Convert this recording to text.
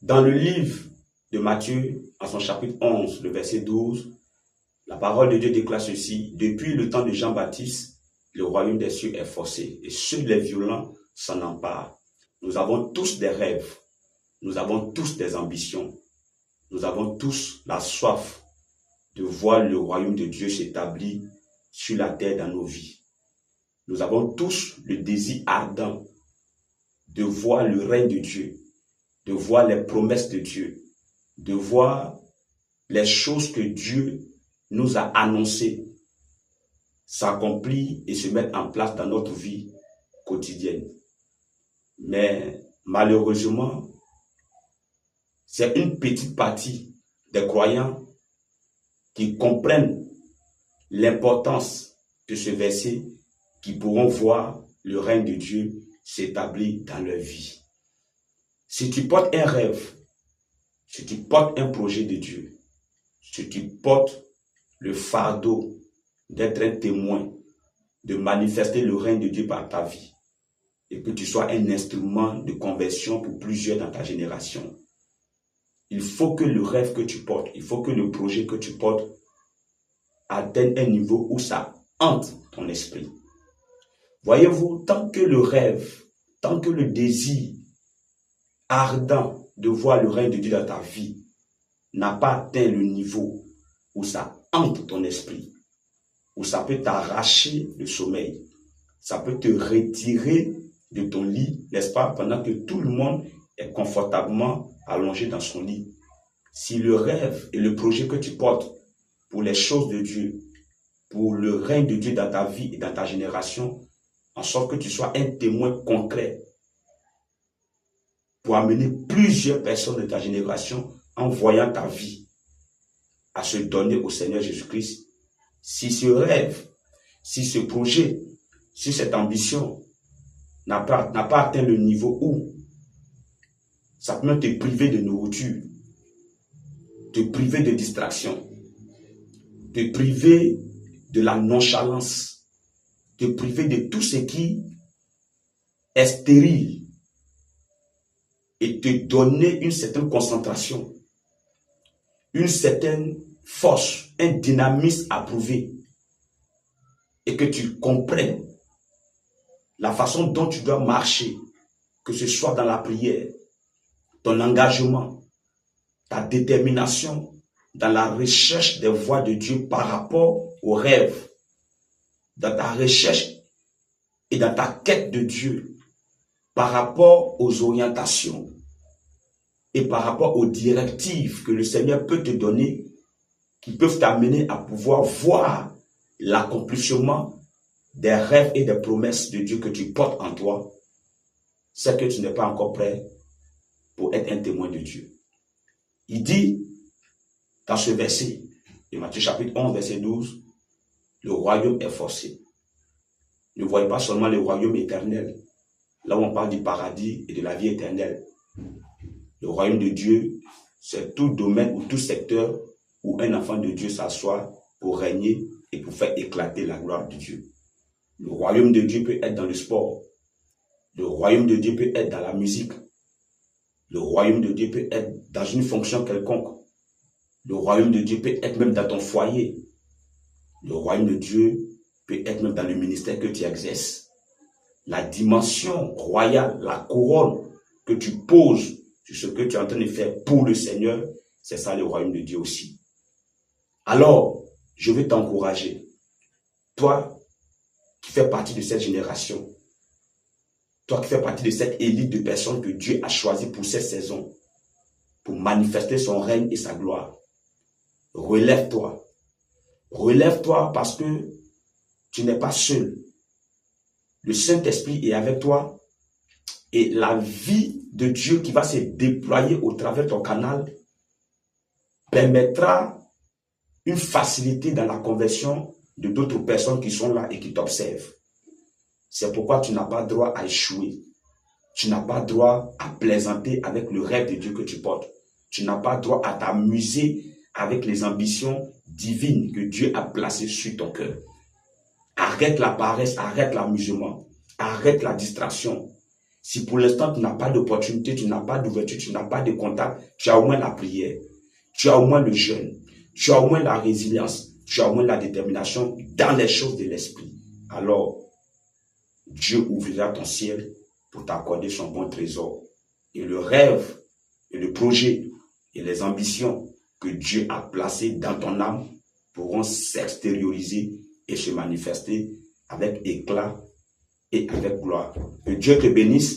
Dans le livre de Matthieu, à son chapitre 11, le verset 12, la parole de Dieu déclare ceci: depuis le temps de Jean-Baptiste, le royaume des cieux est forcé, et ceux les violents s'en emparent. Nous avons tous des rêves, nous avons tous des ambitions, nous avons tous la soif de voir le royaume de Dieu s'établir sur la terre dans nos vies. Nous avons tous le désir ardent de voir le règne de Dieu, de voir les promesses de Dieu, de voir les choses que Dieu nous a annoncées s'accomplir et se mettre en place dans notre vie quotidienne. Mais malheureusement, c'est une petite partie des croyants qui comprennent l'importance de ce verset qui pourront voir le règne de Dieu s'établir dans leur vie. Si tu portes un rêve, si tu portes un projet de Dieu, si tu portes le fardeau d'être un témoin, de manifester le règne de Dieu par ta vie, et que tu sois un instrument de conversion pour plusieurs dans ta génération, il faut que le rêve que tu portes, il faut que le projet que tu portes atteigne un niveau où ça hante ton esprit. Voyez-vous, tant que le rêve, tant que le désir ardent de voir le règne de Dieu dans ta vie n'a pas atteint le niveau où ça hante ton esprit, où ça peut t'arracher le sommeil, ça peut te retirer de ton lit, n'est-ce pas, pendant que tout le monde est confortablement allongé dans son lit. Si le rêve et le projet que tu portes pour les choses de Dieu, pour le règne de Dieu dans ta vie et dans ta génération, en sorte que tu sois un témoin concret pour amener plusieurs personnes de ta génération en voyant ta vie à se donner au Seigneur Jésus-Christ. Si ce rêve, si ce projet, si cette ambition n'a pas atteint le niveau où ça peut même te priver de nourriture, te priver de distraction, te priver de la nonchalance, te priver de tout ce qui est stérile et te donner une certaine concentration, une certaine force, un dynamisme approuvé, et que tu comprennes la façon dont tu dois marcher, que ce soit dans la prière, ton engagement, ta détermination dans la recherche des voies de Dieu par rapport aux rêves, dans ta recherche et dans ta quête de Dieu, par rapport aux orientations et par rapport aux directives que le Seigneur peut te donner, qui peuvent t'amener à pouvoir voir l'accomplissement des rêves et des promesses de Dieu que tu portes en toi, c'est que tu n'es pas encore prêt pour être un témoin de Dieu. Il dit dans ce verset de Matthieu chapitre 11, verset 12, le royaume est forcé. Ne voyez pas seulement le royaume éternel, là où on parle du paradis et de la vie éternelle. Le royaume de Dieu, c'est tout domaine ou tout secteur où un enfant de Dieu s'assoit pour régner et pour faire éclater la gloire de Dieu. Le royaume de Dieu peut être dans le sport. Le royaume de Dieu peut être dans la musique. Le royaume de Dieu peut être dans une fonction quelconque. Le royaume de Dieu peut être même dans ton foyer. Le royaume de Dieu peut être même dans le ministère que tu exerces. La dimension royale, la couronne que tu poses sur ce que tu es en train de faire pour le Seigneur, c'est ça le royaume de Dieu aussi. Alors, je veux t'encourager, toi qui fais partie de cette génération, toi qui fais partie de cette élite de personnes que Dieu a choisies pour cette saison, pour manifester son règne et sa gloire. Relève-toi. Relève-toi parce que tu n'es pas seul. Le Saint-Esprit est avec toi et la vie de Dieu qui va se déployer au travers de ton canal permettra une facilité dans la conversion de d'autres personnes qui sont là et qui t'observent. C'est pourquoi tu n'as pas droit à échouer. Tu n'as pas droit à plaisanter avec le rêve de Dieu que tu portes. Tu n'as pas droit à t'amuser avec les ambitions divines que Dieu a placées sur ton cœur. Arrête la paresse, arrête l'amusement, arrête la distraction. Si pour l'instant, tu n'as pas d'opportunité, tu n'as pas d'ouverture, tu n'as pas de contact, tu as au moins la prière, tu as au moins le jeûne, tu as au moins la résilience, tu as au moins la détermination dans les choses de l'esprit. Alors, Dieu ouvrira ton ciel pour t'accorder son bon trésor. Et le rêve, et le projet, et les ambitions que Dieu a placées dans ton âme pourront s'extérioriser et se manifester avec éclat et avec gloire. Que Dieu te bénisse.